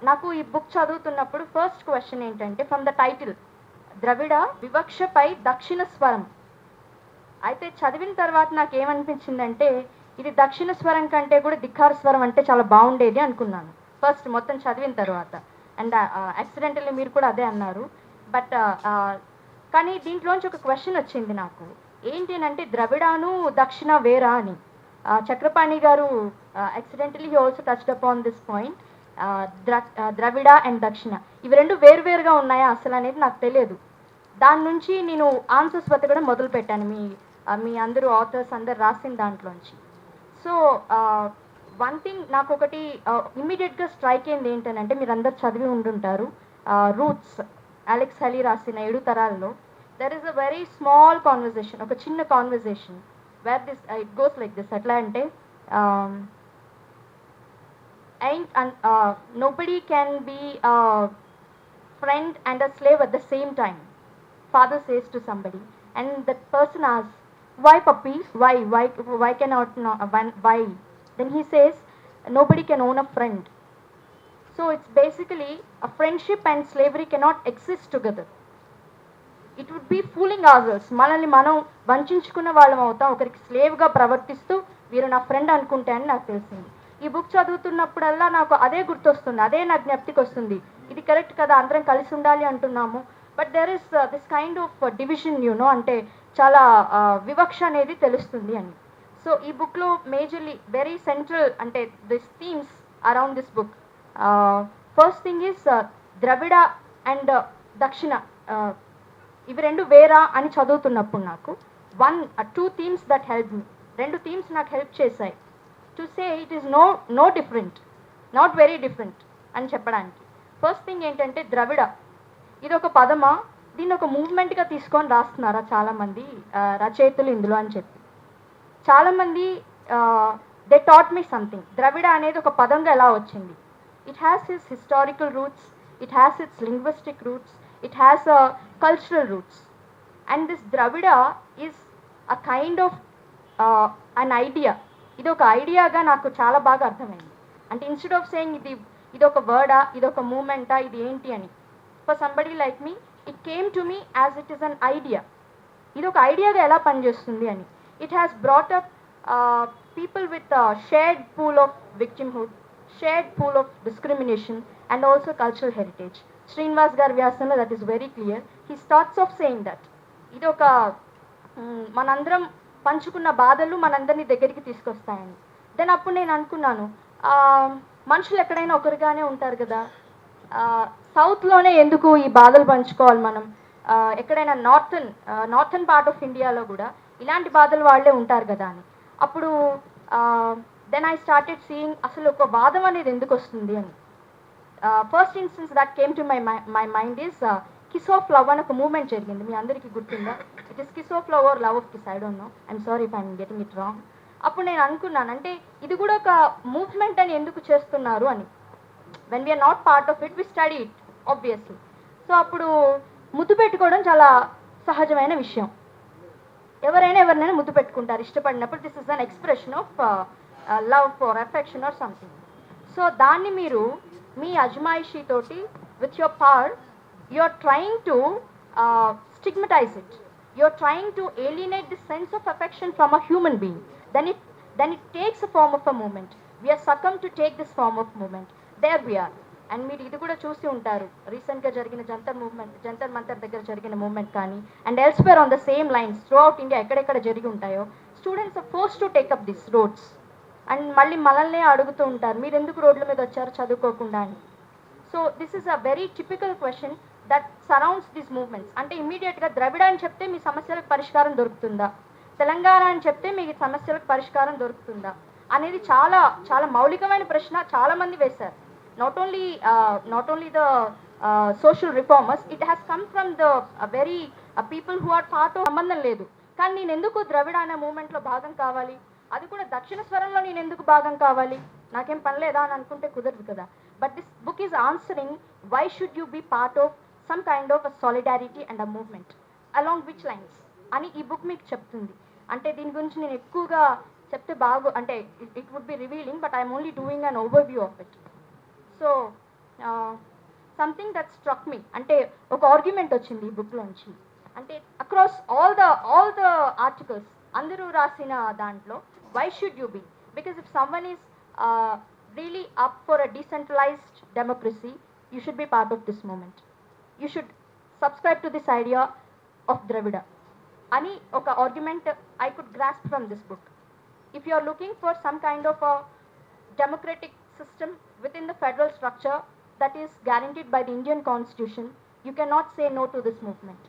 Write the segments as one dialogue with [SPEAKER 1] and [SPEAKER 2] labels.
[SPEAKER 1] నాకు ఈ బుక్ చదువుతున్నప్పుడు ఫస్ట్ క్వశ్చన్ ఏంటంటే, ఫ్రమ్ ద టైటిల్ ద్రవిడ వివక్షపై దక్షిణ స్వరం. అయితే చదివిన తర్వాత నాకు ఏమనిపించిందంటే, ఇది దక్షిణ స్వరం కంటే కూడా ధిక్కార స్వరం అంటే చాలా బాగుండేది అనుకున్నాను ఫస్ట్ మొత్తం చదివిన తర్వాత. అండ్ యాక్సిడెంటల్లీ మీరు కూడా అదే అన్నారు. బట్ కానీ దీంట్లోంచి ఒక క్వశ్చన్ వచ్చింది నాకు. ఏంటి అంటే, ద్రవిడాను దక్షిణ వేరా అని. చక్రపాణి గారు accidentally he also touched upon this point. Dravida and దక్షిణ ఇవి రెండు వేరువేరుగా ఉన్నాయా అసలు అనేది నాకు తెలియదు. దాని నుంచి నేను ఆన్సర్స్ వెతకడం మొదలు పెట్టాను మీ అందరూ ఆథర్స్ అందరు రాసిన దాంట్లోంచి. సో వన్ థింగ్ నాకు ఒకటి ఇమ్మీడియట్గా స్ట్రైక్ అయింది ఏంటంటే, మీరు అందరు చదివి ఉండుంటారు రూట్స్, అలెక్స్ హెలీ రాసిన 7 తరాల్లో. There is a very small conversation, ఒక చిన్న conversation where this it goes like this. ఎట్లా అంటే, nobody can be a friend and a slave at the same time, father says to somebody, and that person asks, why puppy, why cannot why? Then he says, nobody can own a friend. So it's basically a friendship and slavery cannot exist together. It would be fooling ourselves. మనల్ని మనం వంచుకున్న వాళ్ళం అవుతాం ఒకరికి స్లేవ్గా ప్రవర్తిస్తూ వీరు నా friend అనుకుంటే అని నాకు తెలిసింది. ఈ బుక్ చదువుతున్నప్పుడల్లా నాకు అదే గుర్తొస్తుంది, అదే నా జ్ఞప్తికి వస్తుంది. ఇది కరెక్ట్ కదా, అందరం కలిసి ఉండాలి అంటున్నాము, but there is this kind of division అంటే చాలా వివక్ష అనేది తెలుస్తుంది అని. సో ఈ బుక్లో మేజర్లీ వెరీ సెంట్రల్ అంటే this themes around this book. First thing is Dravida and దక్షిణ ఇవి రెండు వేరా అని చదువుతున్నప్పుడు నాకు two themes that help me, రెండు థీమ్స్ నాకు హెల్ప్ చేశాయి to say it is no different, not very different అని చెప్పడానికి. ఫస్ట్ థింగ్ ఏంటంటే, ద్రవిడ ఇది ఒక పదమా, దీన్ని ఒక మూవ్మెంట్గా తీసుకొని రాస్తున్నారా చాలామంది రచయితలు ఇందులో అని చెప్పి. చాలామంది దే టాట్ మీ సంథింగ్. ద్రవిడ అనేది ఒక పదంగా ఎలా వచ్చింది? It has its historical roots, it has its linguistic roots, it has cultural roots. And this Dravida is a kind of an idea. ఇది ఒక ఐడియాగా నాకు చాలా బాగా అర్థమైంది. అంటే ఇన్స్టెడ్ ఆఫ్ సేయింగ్ ఇది ఒక వర్డా, ఇది ఒక మూమెంటా, ఇది ఏంటి అని, for somebody like me it came to me as it is an idea. ఇది ఒక ఐడియాగా ఎలా పనిచేస్తుంది అని. It has brought up people with shared pool of victimhood, shared pool of discrimination and also cultural heritage. Srinivas గారి వ్యాసంలో that is very clear. He starts off saying that ఇది ఒక మనందరం పంచుకున్న బాధలు మనందరినీ దగ్గరికి తీసుకొస్తాయని. దెన్ అప్పుడు నేను అనుకున్నాను, మనుషులు ఎక్కడైనా ఒకరిగానే ఉంటారు కదా, సౌత్లోనే ఎందుకు ఈ బాధలు పంచుకోవాలి మనం, ఎక్కడైనా నార్థన్ పార్ట్ ఆఫ్ ఇండియాలో కూడా ఇలాంటి బాధలు వాళ్ళే ఉంటారు కదా అని. అప్పుడు దెన్ ఐ స్టార్టెడ్ సీయింగ్ అసలు ఒక వాదం అనేది ఎందుకు వస్తుంది అని. First instance that came to my mind is kiss of love అని ఒక మూవ్మెంట్ జరిగింది, మీ అందరికీ గుర్తుందా? It is kiss of love or love of kiss, I don't no, I'm sorry if I'm getting it wrong. అప్పుడు నేను అనుకున్నాను, అంటే ఇది కూడా ఒక మూవ్మెంట్ అని ఎందుకు చేస్తున్నారు అని. When we're not part of it we study it obviously. So అప్పుడు ముద్దు పెట్టుకోవడం చాలా సహజమైన విషయం, ఎవరినైనా ముద్దు పెట్టుకుంటారు ఇష్టపడినప్పుడు. This is an expression of love for affection or something. So దాన్ని మీరు మీ అజమాయిషీతోటి with your power you're trying to stigmatize it, you're trying to alienate the sense of affection from a human being. Then it takes a form of a movement. We are succumbed to take this form of movement. There we are. And మీరు ఇది కూడా చూసి ఉంటారు, రీసెంట్గా జరిగిన జంతర్ మంతర్ దగ్గర జరిగిన movement కానీ and elsewhere on the same lines throughout India ఎక్కడెక్కడ జరిగి ఉంటాయో, students are force to take up this roads. And మళ్ళీ మనల్నే అడుగుతూ ఉంటారు, మీరు ఎందుకు రోడ్ల మీద వచ్చారు చదువుకోకుండా అని. So this is a very typical question that surrounds these movements. అంటే ఇమ్మీడియట్గా ద్రవిడ అని చెప్తే మీ సమస్యలకు పరిష్కారం దొరుకుతుందా, తెలంగాణ అని చెప్తే మీ సమస్యలకు పరిష్కారం దొరుకుతుందా అనేది చాలా చాలా మౌలికమైన ప్రశ్న చాలామంది వేశారు. Not only the social reformers, it has come from the very people who are part of. సంబంధం లేదు, కానీ నేను ఎందుకు ద్రవిడ అనే మూవ్మెంట్లో భాగం కావాలి, అది కూడా దక్షిణ స్వరంలో నేను ఎందుకు భాగం కావాలి, నాకేం పని లేదా అని అనుకుంటే కుదరదు కదా. But this book is answering why should you be part of some kind of a solidarity and a movement along which lines అని ఈ బుక్ మీకు చెప్తుంది. అంటే దీని గురించి నేను ఎక్కువగా చెప్తే బాగు అంటే it would be revealing, but I'm only doing an overview of it. So something that struck me, అంటే ఒక ఆర్గ్యుమెంట్ వచ్చింది ఈ బుక్లోంచి. అంటే అక్రాస్ ఆల్ ద ఆర్టికల్స్ అందరూ రాసిన దాంట్లో why should you be, because if someone is really up for a decentralized democracy, you should be part of this movement. You should subscribe to this idea of Dravida. Ani oka argument I could grasp from this book. If you are looking for some kind of a democratic system within the federal structure that is guaranteed by the Indian constitution, you cannot say no to this movement.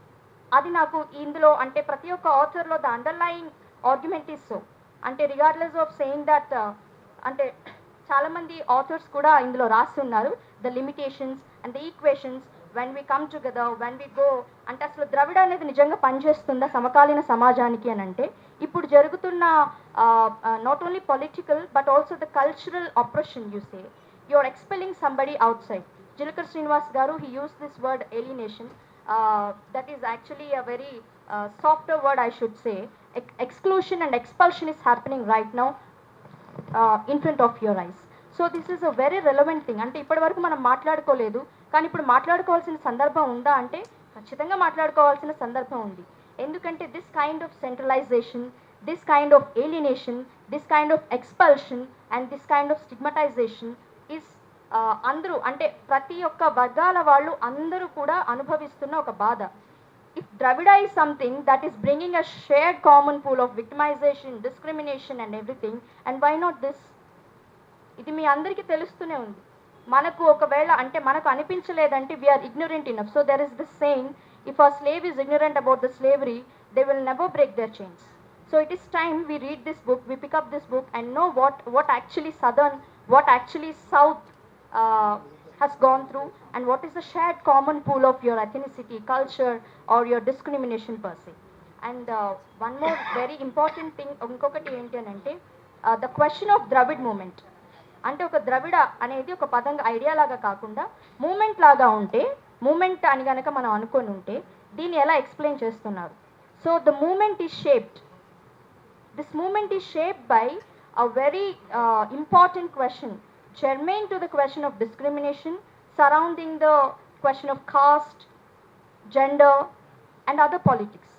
[SPEAKER 1] Adi naku indulo ante prati oka author lo the underlying argument is so, ante regardless of saying that ante చాలా మంది authors కూడా ఇందులో రాసి ఉన్నారు the limitations and the equations when we come together when we go. అంటే అసలు ద్రవిడ అనేది నిజంగా పనిచేస్తుందా సమకాలీన సమాజానికి అని అంటే, ఇప్పుడు జరుగుతున్న not only political but also the cultural operation you say you are expelling somebody outside. Jilukara Srinivas గారు he uses this word alienation, that is actually a very softer word I should say. Exclusion and expulsion is happening right now in front of your eyes. So this is a very relevant thing. అంటే ఇప్పటి వరకు మనం మాట్లాడుకోలేదు, కానీ ఇప్పుడు మాట్లాడుకోవాల్సిన సందర్భం ఉందా అంటే ఖచ్చితంగా మాట్లాడుకోవాల్సిన సందర్భం ఉంది. ఎందుకంటే this kind of centralisation, this kind of alienation, this kind of expulsion and this kind of stigmatisation is అందరూ అంటే ప్రతి ఒక్క వర్గాల వాళ్ళు అందరూ కూడా అనుభవిస్తున్న ఒక బాధ. If Dravida is something that is bringing a shared common pool of victimization, discrimination and everything, and why not this? ఇది మీ అందరికీ తెలుస్తూనే ఉంది. మనకు ఒకవేళ అంటే మనకు అనిపించలేదంటే we are ignorant enough. So there is this saying, if a slave is ignorant about the slavery, they will never break their chains. So it is time we read this book, we pick up this book and know what actually southern, what actually south has gone through, and what is the shared common pool of your ethnicity, culture or your discrimination per se. And one more very important thing inkokati enti anante the question of Dravid movement. అంటే ఒక ద్రవిడ అనేది ఒక పదంగా idea లాగా కాకుండా moment లాగా ఉంటే, moment అని కనుక మనం అనుకొని ఉంటే దీన్ని ఎలా ఎక్స్ప్లెయిన్ చేస్తున్నారు. So the moment is shaped, this moment is shaped by a very important question germane to the question of discrimination surrounding the question of caste, gender and other politics.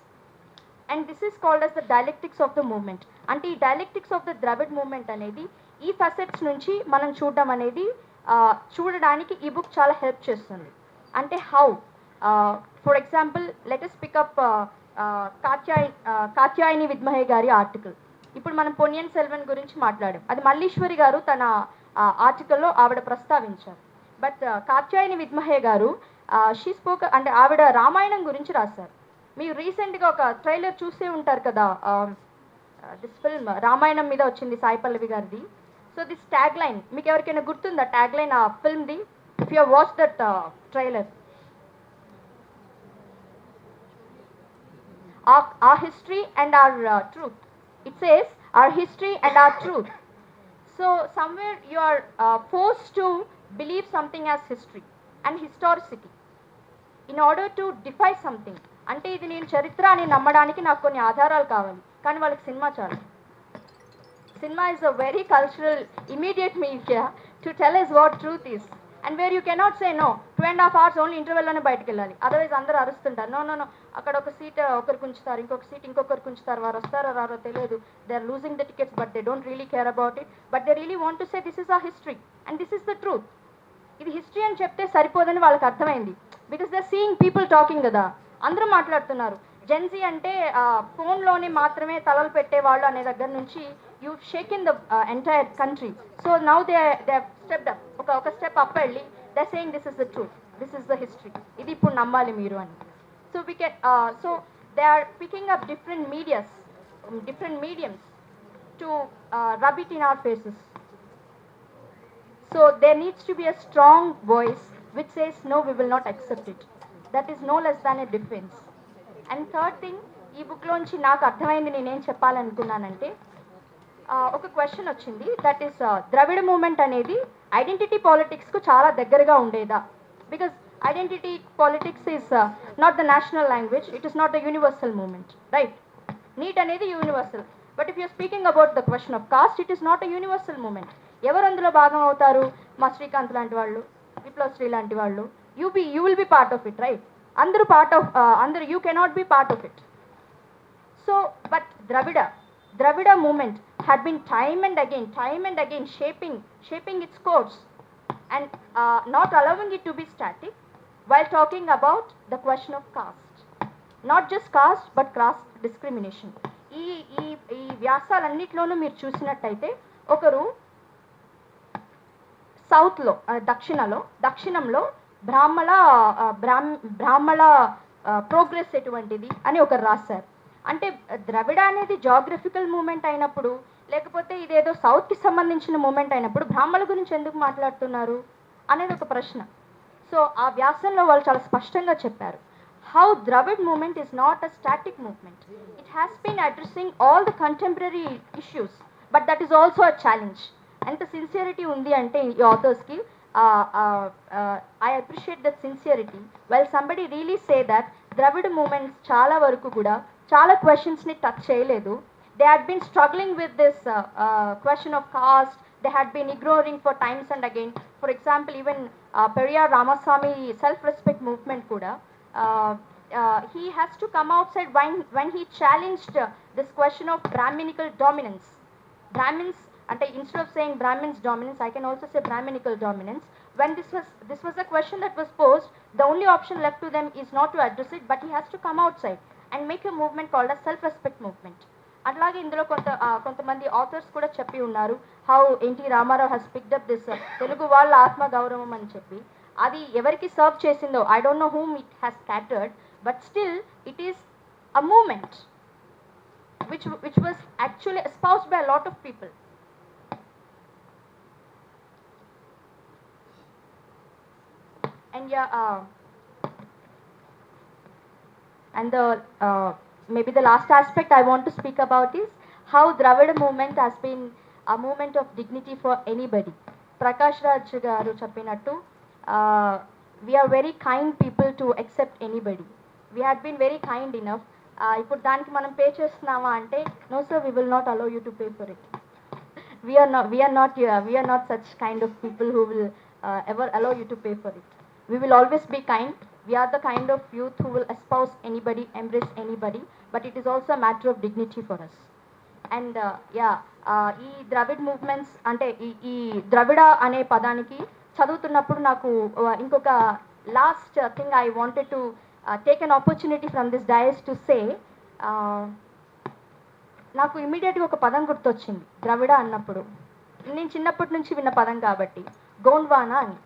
[SPEAKER 1] And this is called as the dialectics of the movement. Ante ee dialectics of the Dravid movement anedi ee facets nunchi manam చూడడం అనేది చూడడానికి ఈ book చాలా help చేస్తుంది. అంటే how for example let us pick up Katyayani విద్మహే గారి article. ఇప్పుడు మనం పొన్నియిన్ సెల్వన్ గురించి మాట్లాడాం, అది మల్లీశ్వరి గారు తన ఆర్టికల్లో ఆవిడ ప్రస్తావించారు. బట్ కాత్యాయని విద్మహే గారు షీ స్పోక్ అంటే ఆవిడ రామాయణం గురించి రాశారు. మీరు రీసెంట్గా ఒక ట్రైలర్ చూసే ఉంటారు కదా, దిస్ ఫిల్మ్ రామాయణం మీద వచ్చింది సాయి పల్లవి గారిది. సో దిస్ ట్యాగ్ లైన్ మీకు ఎవరికైనా గుర్తుందా ట్యాగ్ లైన్ ఆ ఫిల్మ్ది? If you watch that trailer, our history and our truth. It says our history and our truth. So somewhere you are forced to believe something as history and historicity in order to defy something. అంటే ఇది నేను చరిత్ర అని నమ్మడానికి నాకు కొన్ని ఆధారాలు కావాలి, కానీ వాళ్ళకి సినిమా చాలు. Cinema is a very cultural immediate media to tell us what truth is, and where you cannot say no. 2.5 hours only interval లోనే బయటకు వెళ్ళాలి, అదర్వైజ్ అందరూ అరుస్తుంటారు. నో నో నో, అక్కడ ఒక సీట్ ఒకరికి ఉంచుతారు, ఇంకొక సీట్ ఇంకొకరికి ఉంచుతారు, వారు వస్తారో రారో తెలియదు. They are losing the tickets but they don't really care about it, but they really want to say this is our history and this is the truth. ఇది హిస్టరీ అని చెప్తే సరిపోదని వాళ్ళకి అర్థమైంది, because they are seeing people talking కదా, అందరూ మాట్లాడుతున్నారు. Gen Z అంటే ఫోన్లోనే మాత్రమే తలలు పెట్టేవాళ్ళు అనే దగ్గర నుంచి you shake in the entire country. So now they step up, ఒక స్టెప్ అప్ వెళ్ళి they saying this is the truth, this is the history, ఇది ఇప్పుడు నమ్మాలి మీరు అని. So we can so they are picking up different medias, different mediums to rub it in our faces. So there needs to be a strong voice which says no, we will not accept it. That is no less than a defense. And third thing, ఈ book లోంచి నాకు అర్థమైంది, నేనేం చెప్పాలనుకున్నానంటే ఒక question వచ్చింది, that is Dravida movement అనేది identity పాలిటిక్స్కు చాలా దగ్గరగా ఉండేదా? Because identity politics is not the national language, it is not the universal movement, right? NEET అనేది universal, but if you're speaking about the question of caste, it is not a universal movement. ఎవరు అందులో భాగం అవుతారు? మా శ్రీకాంత్ లాంటి వాళ్ళు, విప్లవ్ శ్రీ లాంటి వాళ్ళు, you will be part of it, right? Andaru part of andaru, you cannot be part of it. So but Dravida movement had been time and again shaping its course, and not allowing it to be static, while talking about the question of caste, not just caste but caste discrimination. ఈ ఈ ఈ వ్యాసాలన్నిట్లోనూ మీరు చూసినట్టయితే ఒకరు సౌత్లో దక్షిణంలో బ్రాహ్మణ బ్రాహ్మణ progress ఎటువంటిది అని ఒకరు రాశారు. అంటే ద్రవిడ అనేది జాగ్రఫికల్ మూమెంట్ అయినప్పుడు, లేకపోతే ఇదేదో సౌత్కి సంబంధించిన మూమెంట్ అయినప్పుడు బ్రాహ్మణుల గురించి ఎందుకు మాట్లాడుతున్నారు అనేది ఒక ప్రశ్న. సో ఆ వ్యాసంలో వాళ్ళు చాలా స్పష్టంగా చెప్పారు, how Dravid movement is not a static movement. It has been addressing all the contemporary issues, but that is also a challenge. And the sincerity undi ante ee authors ki I appreciate that sincerity. While somebody really say that Dravid movements chaala varaku kuda chaala questions ni touch cheyaledu. They had been struggling with this question of caste. They had been ignoring for times and again. For example, even Periyar Ramaswamy self-respect movement kuda, he has to come outside when he challenged this question of Brahminical dominance. Brahmins, and instead of saying Brahmins dominance, I can also say Brahminical dominance. When this was a question that was posed, the only option left to them is not to address it, but he has to come outside and make a movement called a self-respect movement. అట్లాగే ఇందులో కొంతమంది authors కూడా చెప్పి ఉన్నారు, how NT Rama Rao has picked up this Telugu వాళ్ళ ఆత్మ గౌరవం అని చెప్పి. అది ఎవరికి సర్వ్ చేసిందో I don't know whom it has scattered, but still it is a moment which was actually espoused by a lot of people. And and the maybe the last aspect I want to speak about is how Dravida movement has been a movement of dignity for anybody. Prakash Raj garu cheppinattu, we are very kind people to accept anybody. We had been very kind enough. ఇప్పుడు దానికి మనం pay చేస్తున్నామా అంటే, no sir, we will not allow you to pay for it. we are not such kind of people who will ever allow you to pay for it. We will always be kind. We are the kind of youth who will espouse anybody, embrace anybody, but it is also a matter of dignity for us. And ఈ Dravid movements అంటే ఈ ద్రవిడ అనే పదానికి చదువుతున్నప్పుడు నాకు ఇంకొక last thing I wanted to take an opportunity from this dais to say. నాకు ఇమీడియట్గా ఒక పదం గుర్తొచ్చింది ద్రవిడ అన్నప్పుడు. నేను చిన్నప్పటి నుంచి విన్న పదం కాబట్టి, గోండ్వానా అని.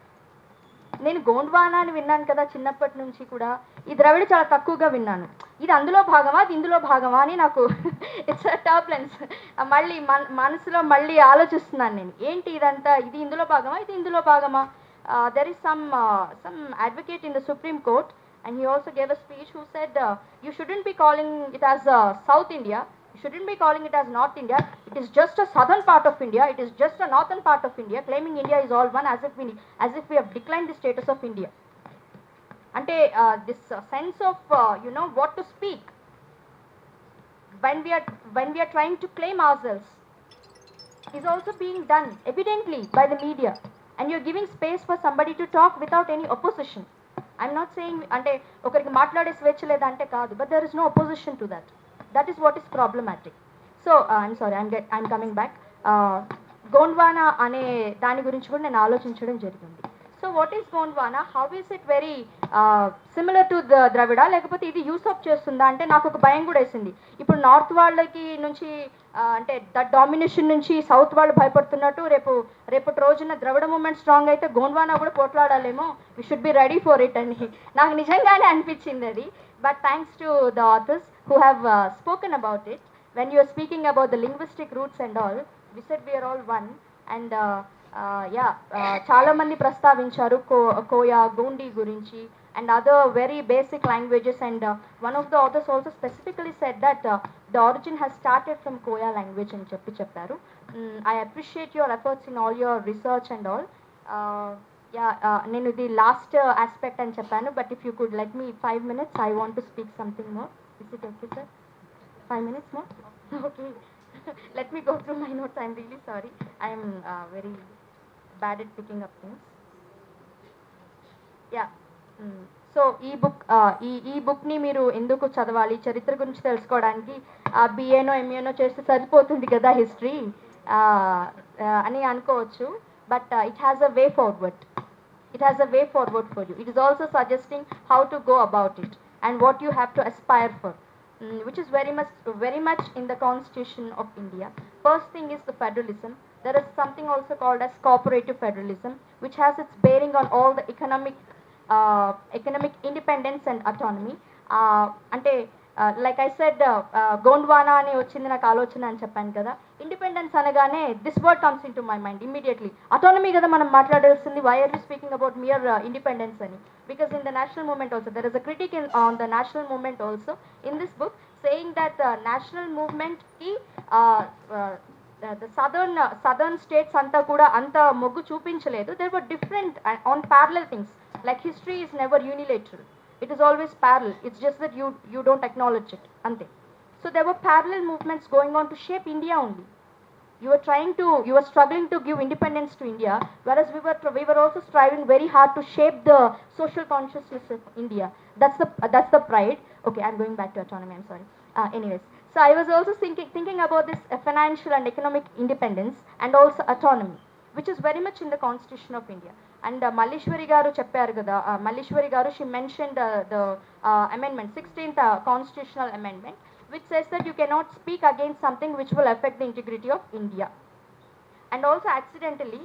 [SPEAKER 1] నేను గోండ్వానా అని విన్నాను కదా చిన్నప్పటి నుంచి కూడా. ఈ ద్రవిడ చాలా తక్కువగా విన్నాను. ఇది అందులో భాగమా, అది ఇందులో భాగమా అని నాకు ఇట్స్ టర్బులెన్స్. మళ్ళీ మనసులో మళ్ళీ ఆలోచిస్తున్నాను నేను, ఏంటి ఇదంతా, ఇది ఇందులో భాగమా, ఇది ఇందులో భాగమా. There is some advocate in the Supreme Court, and he also gave a speech who said you shouldn't be calling it as South India, you shouldn't be calling it as North India, it is just a southern part of India, it is just a northern part of India, claiming India is all one, as if we have declined the status of India. Ante this sense of what to speak when we are trying to claim ourselves is also being done evidently by the media, and you're giving space for somebody to talk without any opposition. I'm not saying అంటే ఒకరికి మాట్లాడే స్వేచ్ఛ లేదంటే కాదు, but there is no opposition to that. That is what is problematic. So I'm sorry, I'm coming back. Gondwana అనే దాని గురించి కూడా నేను ఆలోచించడం జరిగింది. So what is Gondwana, how is it very similar to the Dravida, లేకపోతే ఇది యూసప్ చేస్తుందా అంటే నాకు ఒక భయం కూడా వేసింది. ఇప్పుడు నార్త్ వాళ్ళకి నుంచి అంటే ద డామినేషన్ నుంచి సౌత్ వాళ్ళు భయపడుతున్నట్టు రేపటి రోజున ద్రవిడ మూమెంట్ స్ట్రాంగ్ అయితే గోండ్వానా కూడా పోట్లాడాలేమో, we should be ready for it అని నాకు నిజంగానే అనిపించింది అది. But thanks to the authors who have spoken about it. When you are speaking about the linguistic roots and all, we said we're all one. And చాలా మంది ప్రస్తావించారు కోయా, గోండి గురించి and other very basic languages, and one of the authors also specifically said that the origin has started from Koya language అని చెప్పారు. I appreciate your efforts in all your research and all. నేను ఇది last aspect అని చెప్పాను, but if you could let me 5 minutes, I want to speak something more. Is it okay, sir? 5 minutes more? Okay. Let me go through my notes. I'm really sorry. I am very bad at picking up things. Yeah. So ఈ బుక్ని మీరు ఎందుకు చదవాలి, చరిత్ర గురించి తెలుసుకోవడానికి బిఏనో ఎంఏనో చేస్తే సరిపోతుంది కదా హిస్టరీ అని అనుకోవచ్చు. But it has a way forward. It has a way forward for you. It is also suggesting how to go about it and what you have to aspire for, which is very much in the Constitution of India. First thing is the federalism. There is something also called as cooperative federalism, which has its bearing on all the economic independence and autonomy. Ante like I said, Gondwana ani ochindi నాకు ఆలోచన అని చెప్పాను కదా. Independence అనగానే this word comes in to my mind immediately. Autonomy కదా మనం మాట్లాడాల్సింది. Why are you speaking about mere independence అని? Because in the national movement also there is a critic on the national movement also in this book saying that national movement కి the southern states anta kuda anta moggu చూపించలేదు. There were different on parallel things. Like history is never unilateral. It is always parallel. It's just that you don't acknowledge it. Ante. So there were parallel movements going on to shape India only. You were struggling to give independence to India, whereas we were also striving very hard to shape the social consciousness of India. That's the pride. Okay, I'm going back to autonomy. I'm sorry. Anyways, so I was also thinking about this financial and economic independence and also autonomy, which is very much in the Constitution of India. And Malleshwari garu chepparu kada. Malleshwari garu, she mentioned the amendment, 16th constitutional amendment, which says that you cannot speak against something which will affect the integrity of India. And also accidentally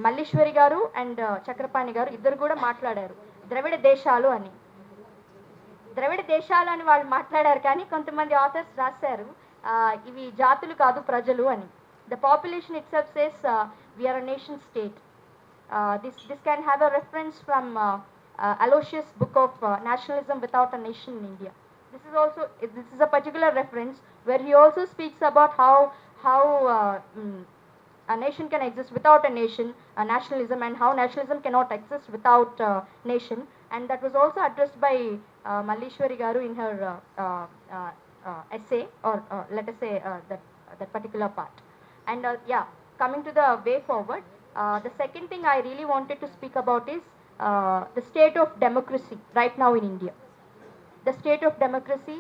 [SPEAKER 1] Malleshwari garu and Chakrapani garu iddaru kuda మాట్లాడారు ద్రవిడ దేశాలు అని. ద్రవిడ దేశాలు అని వాళ్ళు మాట్లాడారు, కానీ కొంతమంది authors రాశారు ఇవి జాతులు కాదు ప్రజలు అని. The population itself says we are a nation state. This can have a reference from Aloysius' book of Nationalism Without a Nation in India. This is a particular reference where he also speaks about how a nation can exist without a nation, nationalism, and how nationalism cannot exist without nation. And that was also addressed by Malleshwari garu in her essay, or let us say that particular part. And yeah, coming to the way forward, the second thing I really wanted to speak about is the state of democracy right now in India. The state of democracy,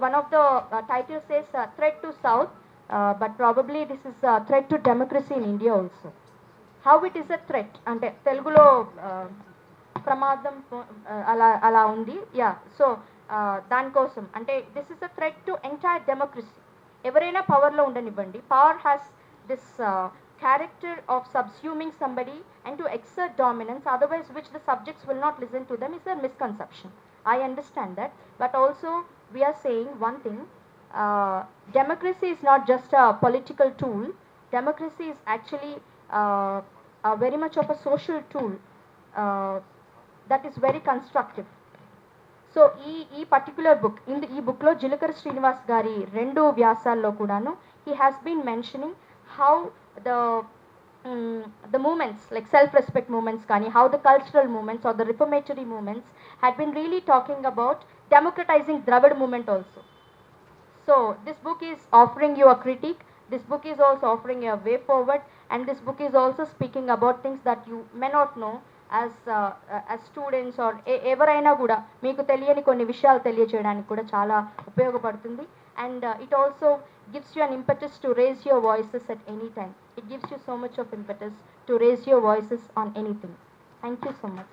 [SPEAKER 1] one of the titles says threat to South, but probably this is a threat to democracy in India also. How it is a threat? Ante Telugulo ప్రమాదం అలా ఉంది. Yeah, so దానికోసం అంటే this is a threat to entire democracy. ఎవరైనా పవర్లో ఉండనివ్వండి, power has this character of subsuming somebody and to exert dominance, otherwise which the subjects will not listen to them, is a misconception. I understand that, but also we are saying one thing, democracy is not just a political tool. Democracy is actually very much of a social tool that is very constructive. So ఈ particular book ఈ బుక్లో జిలకర శ్రీనివాస్ గారి 2 వ్యాసాల్లో కూడాను he has been mentioning how the movements like self-respect movements kani, how the cultural movements or the reformatory movements had been really talking about democratizing Dravid movement also. So this book is offering you a critique, this book is also offering you a way forward, and this book is also speaking about things that you may not know as students or ఎవరైనా కూడా మీకు తెలియని కొన్ని విషయాలు తెలియజేయడానికి కూడా చాలా ఉపయోగపడుతుంది. And it also gives you an impetus to raise your voices at any time. It gives you so much of impetus to raise your voices on anything. Thank you so much.